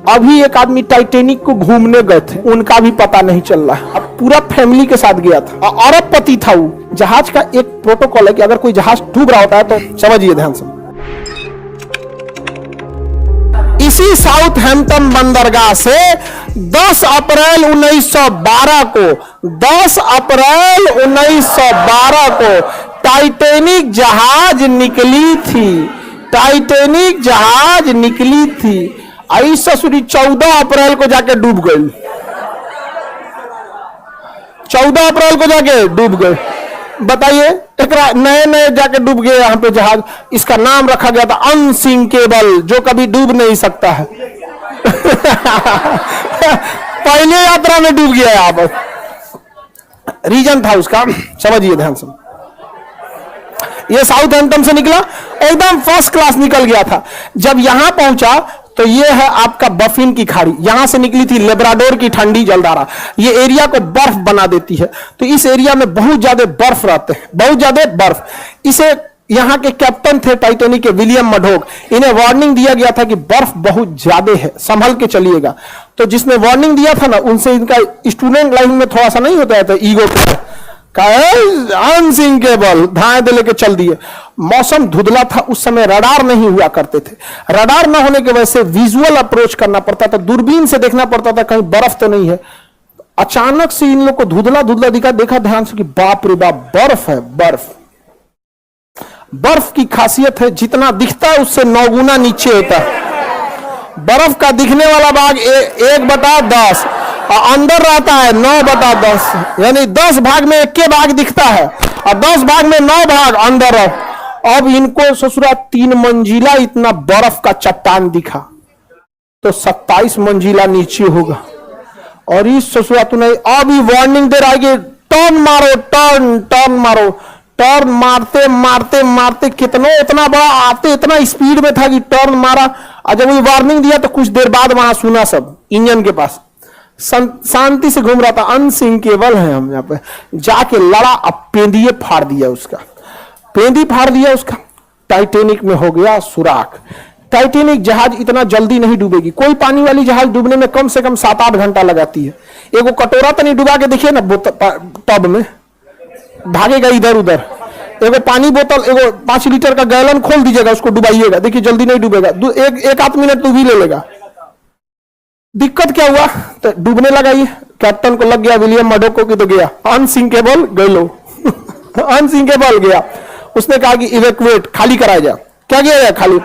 अभी एक आदमी टाइटेनिक को घूमने गए थे, उनका भी पता नहीं चल रहा है। अब पूरा फैमिली के साथ गया था, अरबपति था वो। जहाज का एक प्रोटोकॉल है कि अगर कोई जहाज डूब रहा होता है तो समझिए ध्यान से, इसी साउथहैम्पटन बंदरगाह से 10 अप्रैल 1912 को 10 अप्रैल 1912 को टाइटेनिक जहाज निकली थी। टाइटेनिक जहाज निकली थी। आई ससुरी 14 अप्रैल को जाके डूब गई। 14 अप्रैल को जाके डूब गए। बताइए, एक नए नए जाके डूब गए यहाँ पे जहाज। इसका नाम रखा गया था अनसिंकेबल, जो कभी डूब नहीं सकता है। पहले यात्रा में डूब गया यहाँ पर। रीजन था उसका, समझिए ध्यान से। ये साउथहैम्पटन से निकला, एकदम फर्स्ट क्लास निकल गया था। जब यहां पहुंचा तो ये है आपका बफिन की खाड़ी, यहां से निकली थी लेब्राडोर की ठंडी जलधारा। ये एरिया को बर्फ बना देती है, तो इस एरिया में बहुत ज्यादा बर्फ रहते हैं, बहुत ज्यादा बर्फ। इसे यहां के कैप्टन थे टाइटेनिक के, विलियम मडोक, इन्हें वार्निंग दिया गया था कि बर्फ बहुत ज्यादा है, संभल के चलिएगा। तो जिसने वार्निंग दिया था ना, उनसे इनका स्टूडेंट लाइफ में थोड़ा सा नहीं होता है, तो ईगो अनसिंकेबल धाए दे लेके चल दिए। मौसम धुंधला था, उस समय रडार नहीं हुआ करते थे। रडार न होने की वजह से विजुअल अप्रोच करना पड़ता था, दूरबीन से देखना पड़ता था कहीं बर्फ तो नहीं है। अचानक से इन लोग को धुंधला धुंधला दिखा, देखा ध्यान से कि बाप रे बाप, बर्फ है। बर्फ बर्फ की खासियत है, जितना दिखता है उससे 9 गुना नीचे होता है। बर्फ का दिखने वाला भाग 1/10 और अंदर रहता है 9/10, यानी 10 भाग में 1 भाग दिखता है और 10 भाग में 9 भाग अंदर है। अब इनको ससुरा 3 मंजिला इतना बर्फ का चट्टान दिखा, तो 27 मंजिला नीचे होगा। और इस ससुरा तूने अभी वार्निंग दे रहा है कि टर्न मारो, टर्न टर्न मारो। टर्न मारते मारते मारते कितना इतना बड़ा आते इतना स्पीड में था कि टर्न मारा। और जब वो वार्निंग दिया तो कुछ देर बाद वहां सुना सब इंजन के पास शांति से घूम रहा था। अनसिंकेबल है हम यहाँ पे जाके लड़ा, अब पेंदिए फाड़ दिया उसका, पेंदी फाड़ दिया उसका। टाइटेनिक में हो गया सुराख। टाइटेनिक जहाज इतना जल्दी नहीं डूबेगी। कोई पानी वाली जहाज डूबने में कम से कम 7-8 घंटा लगाती है। एगो कटोरा तो नहीं डुबा के देखिए ना टब में, भागेगा इधर उधर। एगो पानी बोतल, एगो 5 लीटर का गैलन खोल दीजिएगा, उसको डुबाइएगा, देखिए जल्दी नहीं डूबेगा। एक आध मिनट तो भी ले लेगा। दिक्कत क्या हुआ, तो डूबने लगा। ये कैप्टन को लग गया विलियम मडोक को कि तो गया अनसिंकेबल, गलो अनसिंकेबल गया। उसने कहा कि इवैक्यूएट, खाली कराया जाए। क्या किया जाए, खाली।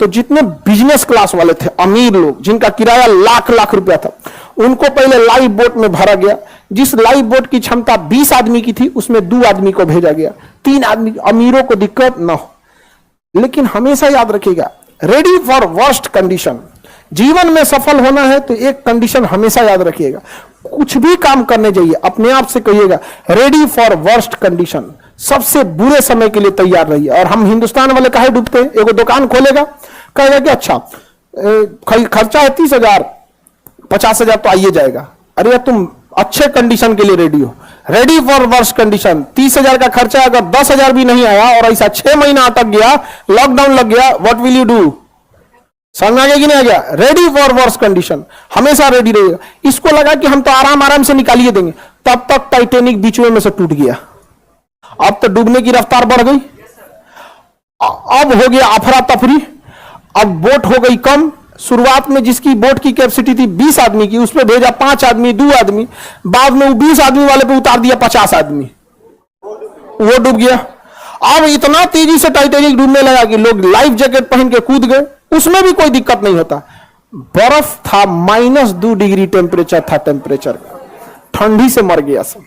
तो जितने बिजनेस क्लास वाले थे, अमीर लोग, जिनका किराया लाख लाख रुपया था, उनको पहले लाइफ बोट में भरा गया। जिस लाइफ बोट की क्षमता 20 आदमी की थी, उसमें 2 आदमी को भेजा गया। 3 आदमी, अमीरों को दिक्कत ना हो। लेकिन हमेशा याद रखिएगा, रेडी फॉर वर्स्ट कंडीशन। जीवन में सफल होना है तो एक कंडीशन हमेशा याद रखिएगा, कुछ भी काम करने जाइए अपने आप से कहिएगा रेडी फॉर वर्स्ट कंडीशन, सबसे बुरे समय के लिए तैयार रहिए। और हम हिंदुस्तान वाले काहे डूबते हैं, एगो दुकान खोलेगा, कहेगा कि अच्छा खर्चा है 30,000, 50,000 तो आइए जाएगा। अरे तुम अच्छे कंडीशन के लिए रेडी हो, रेडी फॉर वर्स्ट कंडीशन। 30,000 का खर्चा अगर 10,000 भी नहीं आया और ऐसा 6 महीना अटक गया, लॉकडाउन लग गया, व्हाट विल यू डू? समझ में आ गया कि नहीं आ गया? रेडी फॉर वर्स्ट कंडीशन, हमेशा रेडी रहेगा। इसको लगा कि हम तो आराम आराम से निकालिए देंगे, तब तक टाइटेनिक बीच में से टूट गया। अब तो डूबने की रफ्तार बढ़ गई, अब हो गया अफरा तफरी, अब बोट हो गई कम। शुरुआत में जिसकी बोट की कैपेसिटी थी 20 आदमी की, उसमें भेजा 5 आदमी, 2 आदमी। बाद में वो 20 आदमी वाले पे उतार दिया 50 आदमी, वो डूब गया। अब इतना तेजी से टाइटेनिक डूबने लगा कि लोग लाइफ जैकेट पहन के कूद गए, उसमें भी कोई दिक्कत नहीं होता। बर्फ था, -2 डिग्री टेम्परेचर था, टेम्परेचर ठंडी से मर गया सब।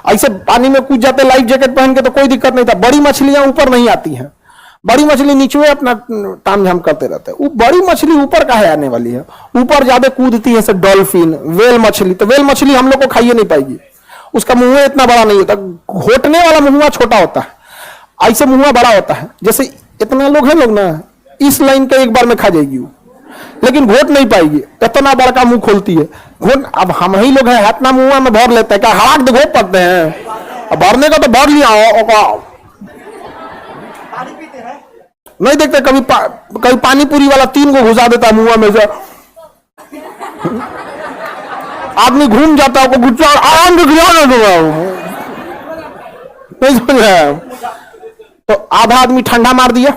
ऐसे पानी में कूद जाते लाइफ जैकेट पहन के तो कोई दिक्कत नहीं था। बड़ी मछलियां ऊपर नहीं आती हैं, बड़ी मछली नीचे अपना ताम झाम करते रहते हैं। वो बड़ी मछली ऊपर काहे आने वाली है, ऊपर ज्यादा कूदती है, डॉल्फिन, वेल मछली। तो वेल मछली हम लोग को खाइए नहीं पाएगी, उसका मुंह इतना बड़ा नहीं होता, घोटने वाला मुंह छोटा होता है, ऐसे मुंह बड़ा होता है। जैसे इतना लोग हैं लोग ना, इस लाइन के एक बार में खा जाएगी वो, लेकिन घोट नहीं पाएगी, इतना बड़का मुंह खोलती है। घोट अब हम ही लोग हैं, हाथ ना मुंह में भर लेते हैं, क्या हड़ाक घोट पड़ते हैं, भरने का तो भर लिया। नहीं देखते कभी पानी पूरी वाला 3 को घुसा देता मुंह में से। आदमी घूम जाता है, गुस्सा आराम से गिरा दूंगा, नहीं समझ रहे हैं? तो आधा आदमी ठंडा मार दिया,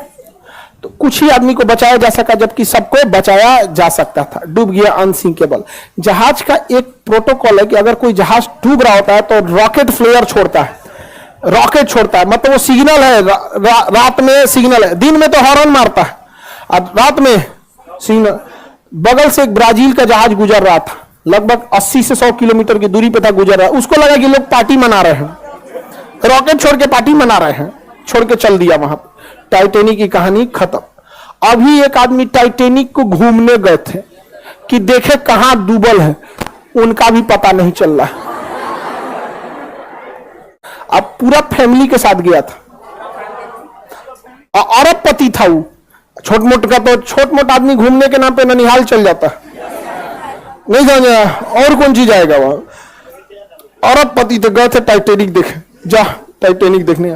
तो कुछ ही आदमी को बचाया जा सका, जबकि सबको बचाया जा सकता था। डूब गया अनसिंकेबल। जहाज का एक प्रोटोकॉल है कि अगर कोई जहाज डूब रहा होता है तो रॉकेट फ्लेयर छोड़ता है, रॉकेट छोड़ता है, मतलब वो सिग्नल है, रात में सिग्नल है, दिन में तो हॉर्न मारता है, और रात में सिग्नल। बगल से एक ब्राजील का जहाज गुजर रहा था, लगभग 80 से 100 किलोमीटर की दूरी पे था, गुजर रहा है। उसको लगा कि लोग पार्टी मना रहे हैं, रॉकेट छोड़ के पार्टी मना रहे हैं, छोड़ के चल दिया वहां पे। टाइटैनिक की कहानी खत्म। अभी एक आदमी टाइटैनिक को घूमने गए थे कि देखे कहां डूबल है, उनका भी पता नहीं चल रहा। अब पूरा फैमिली के साथ गया था, अरबपति था वो। छोट मोट का तो छोट मोट आदमी घूमने के नाम पे ननिहाल चल जाता, नहीं समझा? और कौन चीज आएगा वहां। अरबपति तो गए थे टाइटैनिक देखे, जा टाइटैनिक देखने।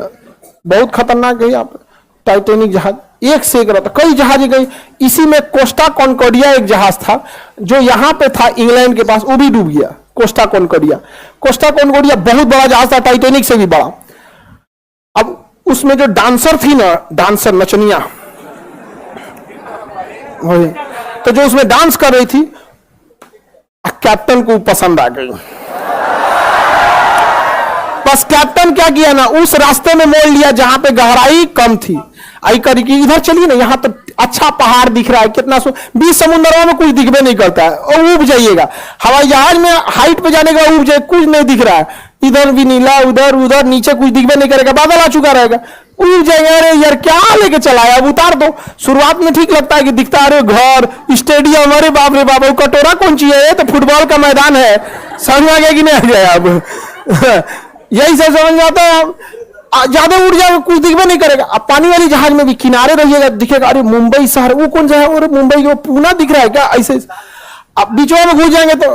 बहुत खतरनाक है यहाँ पे टाइटैनिक जहाज, एक से एक रहता, कई जहाज गई। इसी में कोस्टा कॉन्कॉर्डिया एक जहाज था जो यहाँ पे था इंग्लैंड के पास, वो भी डूब गया। कोस्टा कॉन्कॉर्डिया, कोस्टा कॉन्कॉर्डिया बहुत बड़ा जहाज था, टाइटैनिक से भी बड़ा। अब उसमें जो डांसर थी ना, डांसर नचनिया, तो जो उसमें डांस कर रही थी, कैप्टन को पसंद आ गई। बस कैप्टन क्या किया ना, उस रास्ते में मोड़ लिया जहां पे गहराई कम थी। आई करी कि इधर चलिए ना, यहां तो अच्छा पहाड़ दिख रहा है, कितना 20 समुद्रों में कुछ दिखबे नहीं करता है, और उब जाइएगा। हवाई जहाज में हाइट पे जाने का उब जाए, कुछ नहीं दिख रहा है, इधर भी नीला, उधर उधर, नीचे कुछ दिखबे नहीं करेगा, बादल आ चुका रहेगा, उब जाएगा। अरे यार क्या लेके चला है, अब उतार दो। शुरुआत में ठीक लगता है कि दिखता है, अरे घर, स्टेडियम, अरे बाप रे बाप, कटोरा कौन चीज है, तो फुटबॉल का मैदान है। समझ में आ गया कि नहीं आ गया? अब यही सब समझ में आता है। ज्यादा उड़ जाएगा, कुछ दिखबे नहीं करेगा। अब पानी वाली जहाज में भी किनारे रहिएगा, दिखेगा अरे मुंबई शहर, वो कौन सा है, और मुंबई वो पूना दिख रहा है क्या, ऐसे। अब बीचों में घुस जाएंगे तो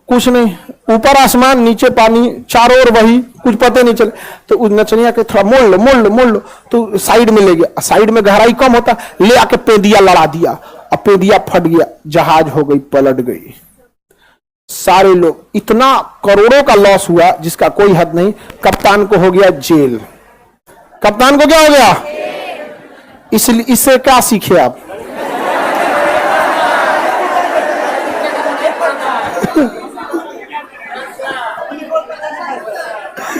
कुछ नहीं, ऊपर आसमान, नीचे पानी, चारों ओर वही, कुछ पता नहीं चले। तो उस नचनिया के थोड़ा मोड़ लो, मोड़ लो, मोड़ लो, तो साइड में ले गया। साइड में गहराई कम होता, ले आके पेदिया लड़ा दिया, अब पेदिया फट गया, जहाज हो गई, पलट गई। सारे लोग, इतना करोड़ों का लॉस हुआ जिसका कोई हद नहीं। कप्तान को हो गया जेल। कप्तान को क्या हो गया? इसलिए इससे क्या सीखे आप?